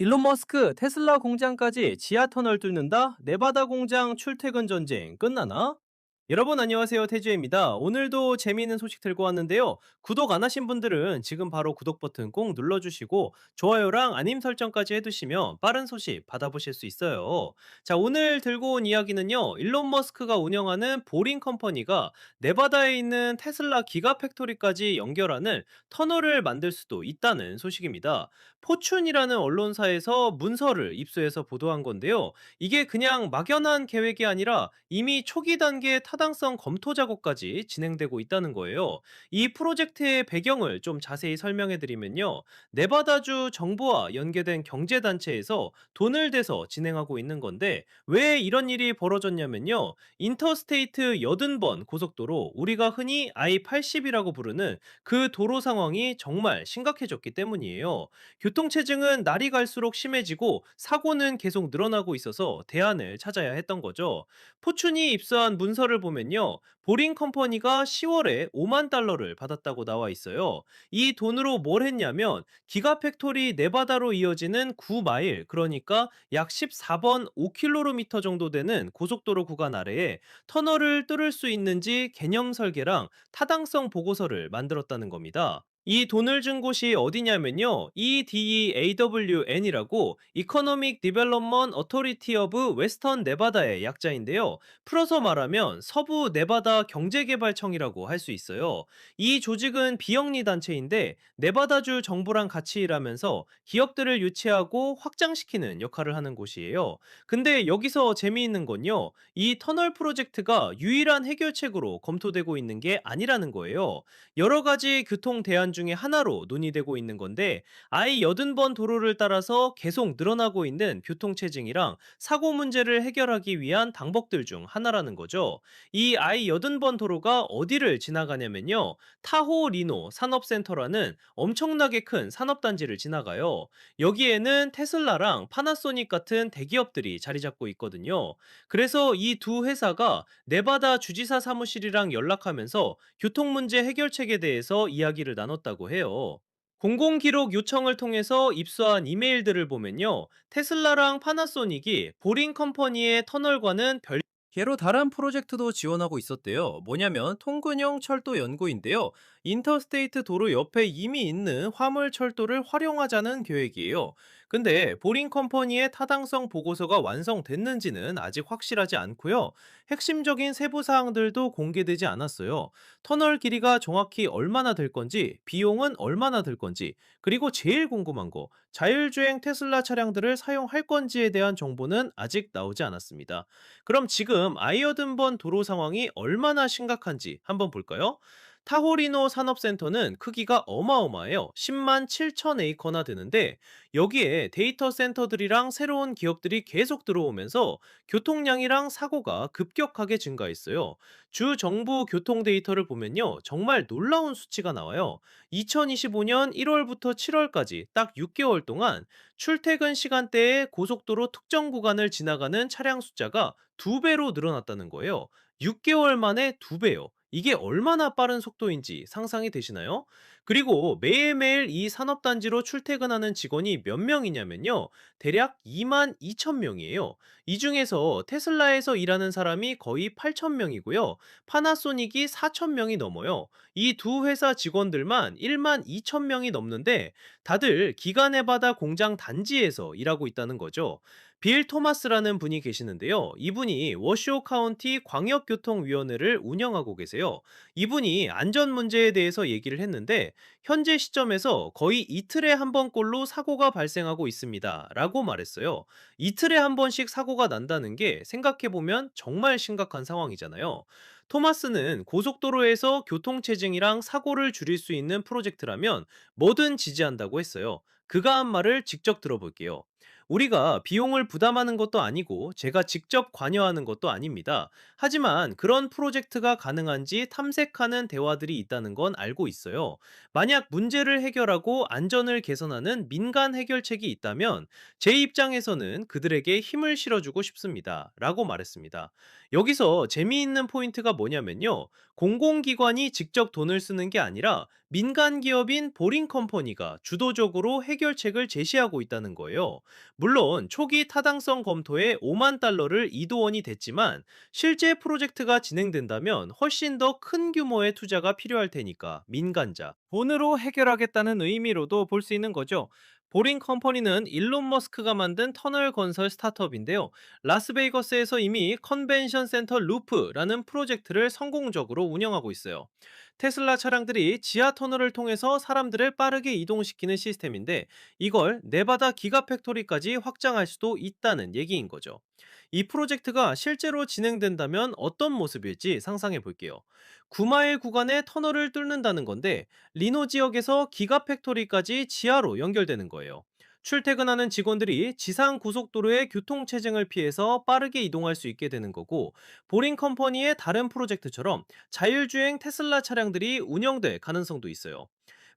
일론 머스크 테슬라 공장까지 지하 터널 뚫는다? 네바다 공장 출퇴근 전쟁 끝나나? 여러분 안녕하세요. 태주입니다. 오늘도 재미있는 소식 들고 왔는데요. 구독 안 하신 분들은 지금 바로 구독 버튼 꼭 눌러주시고 좋아요랑 알림 설정까지 해두시면 빠른 소식 받아보실 수 있어요. 자, 오늘 들고 온 이야기는요. 일론 머스크가 운영하는 보링 컴퍼니가 네바다에 있는 테슬라 기가 팩토리까지 연결하는 터널을 만들 수도 있다는 소식입니다. 포춘이라는 언론사에서 문서를 입수해서 보도한 건데요. 이게 그냥 막연한 계획이 아니라 이미 초기 단계 타당성 검토 작업까지 진행되고 있다는 거예요. 이 프로젝트의 배경을 좀 자세히 설명해 드리면요. 네바다주 정부와 연계된 경제단체에서 돈을 대서 진행하고 있는 건데 왜 이런 일이 벌어졌냐면요. 인터스테이트 80번 고속도로, 우리가 흔히 I-80이라고 부르는 그 도로 상황이 정말 심각해졌기 때문이에요. 교통체증은 날이 갈수록 심해지고 사고는 계속 늘어나고 있어서 대안을 찾아야 했던 거죠. 포춘이 입수한 문서를 보면요. 보링 컴퍼니가 10월에 5만 달러를 받았다고 나와 있어요. 이 돈으로 뭘 했냐면 기가팩토리 네바다로 이어지는 9마일, 그러니까 약 14번 5km 정도 되는 고속도로 구간 아래에 터널을 뚫을 수 있는지 개념 설계랑 타당성 보고서를 만들었다는 겁니다. 이 돈을 준 곳이 어디냐면요. EDAWN이라고 Economic Development Authority of Western Nevada의 약자인데요. 풀어서 말하면 서부 네바다 경제개발청이라고 할 수 있어요. 이 조직은 비영리 단체인데 네바다주 정부랑 같이 일하면서 기업들을 유치하고 확장시키는 역할을 하는 곳이에요. 근데 여기서 재미있는 건요. 이 터널 프로젝트가 유일한 해결책으로 검토되고 있는 게 아니라는 거예요. 여러 가지 교통 대안 중에 하나로 논의되고 있는 건데 I-80번 도로를 따라서 계속 늘어나고 있는 교통체증이랑 사고 문제를 해결하기 위한 방법들 중 하나라는 거죠. 이 I-80번 도로가 어디를 지나가냐면요. 타호 리노 산업센터라는 엄청나게 큰 산업단지를 지나가요. 여기에는 테슬라랑 파나소닉 같은 대기업들이 자리 잡고 있거든요. 그래서 이 두 회사가 네바다 주지사 사무실이랑 연락하면서 교통 문제 해결책에 대해서 이야기를 나눴다고 해요. 공공기록 요청을 통해서 입수한 이메일들을 보면요. 테슬라랑 파나소닉이 보링 컴퍼니의 터널과는 별개로 다른 프로젝트도 지원하고 있었대요. 뭐냐면 통근형 철도 연구인데요. 인터스테이트 도로 옆에 이미 있는 화물 철도를 활용하자는 계획이에요. 근데 보링 컴퍼니의 타당성 보고서가 완성됐는지는 아직 확실하지 않고요. 핵심적인 세부 사항들도 공개되지 않았어요. 터널 길이가 정확히 얼마나 될 건지, 비용은 얼마나 들 건지, 그리고 제일 궁금한 거, 자율주행 테슬라 차량들을 사용할 건지에 대한 정보는 아직 나오지 않았습니다. 그럼 지금 아이어든번 도로 상황이 얼마나 심각한지 한번 볼까요? 타호리노 산업센터는 크기가 어마어마해요. 10만 7천 에이커나 되는데 여기에 데이터 센터들이랑 새로운 기업들이 계속 들어오면서 교통량이랑 사고가 급격하게 증가했어요. 주 정부 교통 데이터를 보면요. 정말 놀라운 수치가 나와요. 2025년 1월부터 7월까지 딱 6개월 동안 출퇴근 시간대에 고속도로 특정 구간을 지나가는 차량 숫자가 2배로 늘어났다는 거예요. 6개월 만에 2배요. 이게 얼마나 빠른 속도인지 상상이 되시나요? 그리고 매일매일 이 산업단지로 출퇴근하는 직원이 몇 명이냐면요. 대략 2만 2천 명이에요. 이 중에서 테슬라에서 일하는 사람이 거의 8천 명이고요. 파나소닉이 4천 명이 넘어요. 이 두 회사 직원들만 1만 2천 명이 넘는데 다들 기가네바다 공장 단지에서 일하고 있다는 거죠. 빌 토마스라는 분이 계시는데요. 이분이 워쇼 카운티 광역교통위원회를 운영하고 계세요. 이분이 안전 문제에 대해서 얘기를 했는데 현재 시점에서 거의 이틀에 한 번꼴로 사고가 발생하고 있습니다. 라고 말했어요. 이틀에 한 번씩 사고가 난다는 게 생각해보면 정말 심각한 상황이잖아요. 토마스는 고속도로에서 교통체증이랑 사고를 줄일 수 있는 프로젝트라면 뭐든 지지한다고 했어요. 그가 한 말을 직접 들어볼게요. 우리가 비용을 부담하는 것도 아니고 제가 직접 관여하는 것도 아닙니다. 하지만 그런 프로젝트가 가능한지 탐색하는 대화들이 있다는 건 알고 있어요. 만약 문제를 해결하고 안전을 개선하는 민간 해결책이 있다면 제 입장에서는 그들에게 힘을 실어주고 싶습니다. 라고 말했습니다. 여기서 재미있는 포인트가 뭐냐면요. 공공기관이 직접 돈을 쓰는 게 아니라 민간 기업인 보링 컴퍼니가 주도적으로 해결책을 제시하고 있다는 거예요. 물론 초기 타당성 검토에 5만 달러를 이도원이 됐지만 실제 프로젝트가 진행된다면 훨씬 더 큰 규모의 투자가 필요할 테니까 민간자, 돈으로 해결하겠다는 의미로도 볼 수 있는 거죠. 보링 컴퍼니는 일론 머스크가 만든 터널 건설 스타트업인데요. 라스베이거스에서 이미 컨벤션 센터 루프라는 프로젝트를 성공적으로 운영하고 있어요. 테슬라 차량들이 지하 터널을 통해서 사람들을 빠르게 이동시키는 시스템인데 이걸 네바다 기가팩토리까지 확장할 수도 있다는 얘기인 거죠. 이 프로젝트가 실제로 진행된다면 어떤 모습일지 상상해 볼게요. 9마일 구간의 터널을 뚫는다는 건데 리노 지역에서 기가팩토리까지 지하로 연결되는 거예요. 출퇴근하는 직원들이 지상 고속도로의 교통체증을 피해서 빠르게 이동할 수 있게 되는 거고, 보링 컴퍼니의 다른 프로젝트처럼 자율주행 테슬라 차량들이 운영될 가능성도 있어요.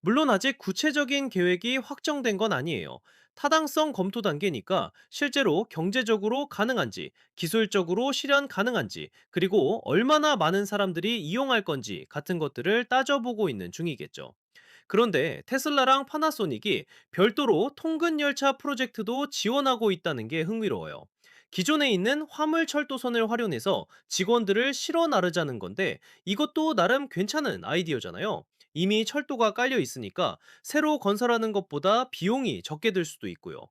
물론 아직 구체적인 계획이 확정된 건 아니에요. 타당성 검토 단계니까 실제로 경제적으로 가능한지, 기술적으로 실현 가능한지, 그리고 얼마나 많은 사람들이 이용할 건지 같은 것들을 따져보고 있는 중이겠죠. 그런데 테슬라랑 파나소닉이 별도로 통근 열차 프로젝트도 지원하고 있다는 게 흥미로워요. 기존에 있는 화물 철도선을 활용해서 직원들을 실어 나르자는 건데 이것도 나름 괜찮은 아이디어잖아요. 이미 철도가 깔려 있으니까 새로 건설하는 것보다 비용이 적게 들 수도 있고요.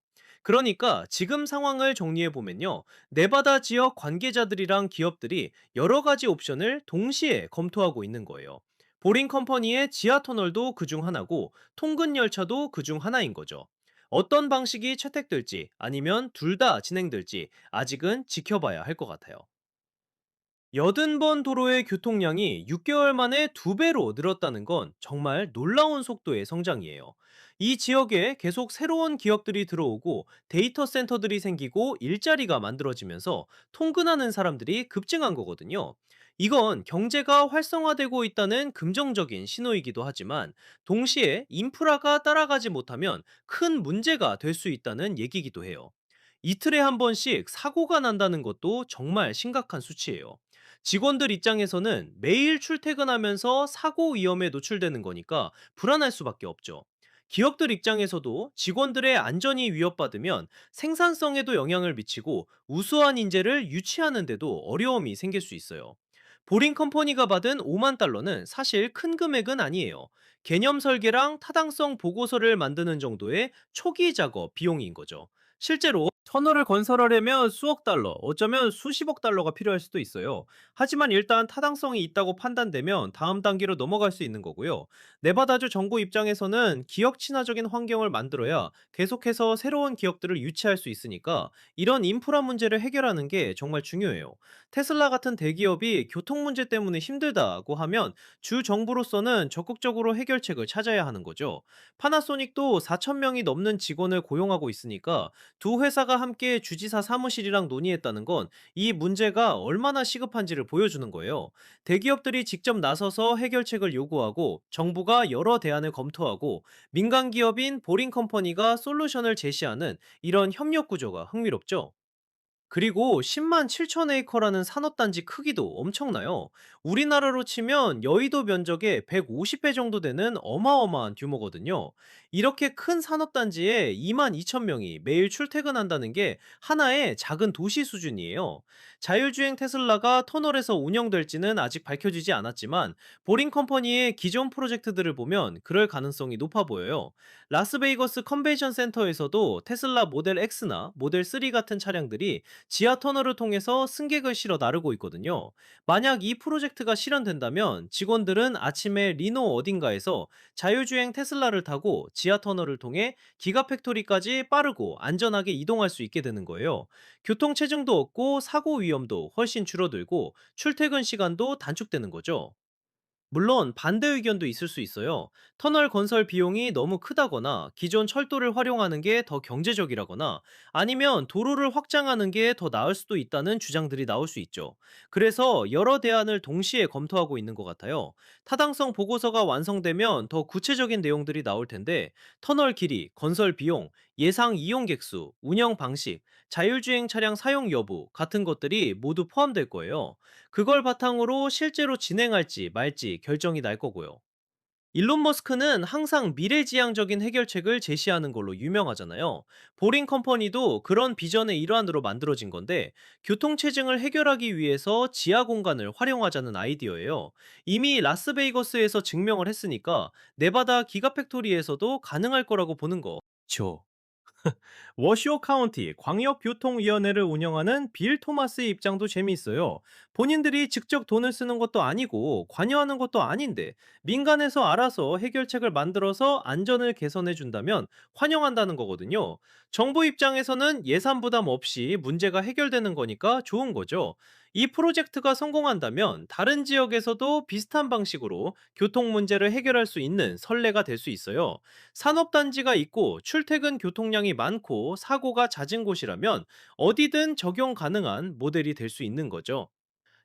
그러니까 지금 상황을 정리해 보면요. 네바다 지역 관계자들이랑 기업들이 여러 가지 옵션을 동시에 검토하고 있는 거예요. 보링 컴퍼니의 지하 터널도 그중 하나고 통근 열차도 그중 하나인 거죠. 어떤 방식이 채택될지 아니면 둘 다 진행될지 아직은 지켜봐야 할 것 같아요. 80번 도로의 교통량이 6개월 만에 2배로 늘었다는 건 정말 놀라운 속도의 성장이에요. 이 지역에 계속 새로운 기업들이 들어오고 데이터 센터들이 생기고 일자리가 만들어지면서 통근하는 사람들이 급증한 거거든요. 이건 경제가 활성화되고 있다는 긍정적인 신호이기도 하지만 동시에 인프라가 따라가지 못하면 큰 문제가 될 수 있다는 얘기기도 해요. 이틀에 한 번씩 사고가 난다는 것도 정말 심각한 수치예요. 직원들 입장에서는 매일 출퇴근하면서 사고 위험에 노출되는 거니까 불안할 수밖에 없죠. 기업들 입장에서도 직원들의 안전이 위협받으면 생산성에도 영향을 미치고 우수한 인재를 유치하는데도 어려움이 생길 수 있어요. 보링 컴퍼니가 받은 5만 달러는 사실 큰 금액은 아니에요. 개념 설계랑 타당성 보고서를 만드는 정도의 초기 작업 비용인 거죠. 실제로 터널을 건설하려면 수억 달러, 어쩌면 수십억 달러가 필요할 수도 있어요. 하지만 일단 타당성이 있다고 판단되면 다음 단계로 넘어갈 수 있는 거고요. 네바다주 정부 입장에서는 기업 친화적인 환경을 만들어야 계속해서 새로운 기업들을 유치할 수 있으니까 이런 인프라 문제를 해결하는 게 정말 중요해요. 테슬라 같은 대기업이 교통 문제 때문에 힘들다고 하면 주 정부로서는 적극적으로 해결책을 찾아야 하는 거죠. 파나소닉도 4천 명이 넘는 직원을 고용하고 있으니까 두 회사가 함께 주지사 사무실이랑 논의했다는 건 이 문제가 얼마나 시급한지를 보여주는 거예요. 대기업들이 직접 나서서 해결책을 요구하고 정부가 여러 대안을 검토하고 민간 기업인 보링 컴퍼니가 솔루션을 제시하는 이런 협력 구조가 흥미롭죠. 그리고 10만 7천 에이커라는 산업단지 크기도 엄청나요. 우리나라로 치면 여의도 면적의 150배 정도 되는 어마어마한 규모거든요. 이렇게 큰 산업단지에 2만 2천 명이 매일 출퇴근한다는 게 하나의 작은 도시 수준이에요. 자율주행 테슬라가 터널에서 운영될지는 아직 밝혀지지 않았지만 보링 컴퍼니의 기존 프로젝트들을 보면 그럴 가능성이 높아 보여요. 라스베이거스 컨벤션 센터에서도 테슬라 모델 X나 모델 3 같은 차량들이 지하 터널을 통해서 승객을 실어 나르고 있거든요. 만약 이 프로젝트가 실현된다면 직원들은 아침에 리노 어딘가에서 자율주행 테슬라를 타고 지하 터널을 통해 기가팩토리까지 빠르고 안전하게 이동할 수 있게 되는 거예요. 교통 체증도 없고 사고 위험도 훨씬 줄어들고 출퇴근 시간도 단축되는 거죠. 물론 반대 의견도 있을 수 있어요. 터널 건설 비용이 너무 크다거나 기존 철도를 활용하는 게 더 경제적이라거나 아니면 도로를 확장하는 게 더 나을 수도 있다는 주장들이 나올 수 있죠. 그래서 여러 대안을 동시에 검토하고 있는 것 같아요. 타당성 보고서가 완성되면 더 구체적인 내용들이 나올 텐데 터널 길이, 건설 비용, 예상 이용 객수, 운영 방식, 자율주행 차량 사용 여부 같은 것들이 모두 포함될 거예요. 그걸 바탕으로 실제로 진행할지 말지 결정이 날 거고요. 일론 머스크는 항상 미래지향적인 해결책을 제시하는 걸로 유명하잖아요. 보링 컴퍼니도 그런 비전의 일환으로 만들어진 건데, 교통체증을 해결하기 위해서 지하 공간을 활용하자는 아이디어예요. 이미 라스베이거스에서 증명을 했으니까 네바다 기가팩토리에서도 가능할 거라고 보는 거죠. 워쇼 카운티 광역교통위원회를 운영하는 빌 토마스의 입장도 재미있어요. 본인들이 직접 돈을 쓰는 것도 아니고 관여하는 것도 아닌데 민간에서 알아서 해결책을 만들어서 안전을 개선해 준다면 환영한다는 거거든요. 정부 입장에서는 예산 부담 없이 문제가 해결되는 거니까 좋은 거죠. 이 프로젝트가 성공한다면 다른 지역에서도 비슷한 방식으로 교통 문제를 해결할 수 있는 선례가 될 수 있어요. 산업단지가 있고 출퇴근 교통량이 많고 사고가 잦은 곳이라면 어디든 적용 가능한 모델이 될 수 있는 거죠.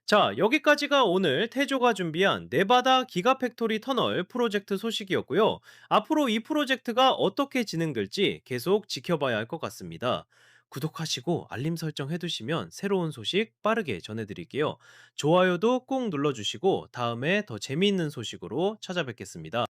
자, 여기까지가 오늘 태조가 준비한 네바다 기가팩토리 터널 프로젝트 소식이었고요. 앞으로 이 프로젝트가 어떻게 진행될지 계속 지켜봐야 할 것 같습니다. 구독하시고 알림 설정 해두시면 새로운 소식 빠르게 전해드릴게요. 좋아요도 꼭 눌러주시고 다음에 더 재미있는 소식으로 찾아뵙겠습니다.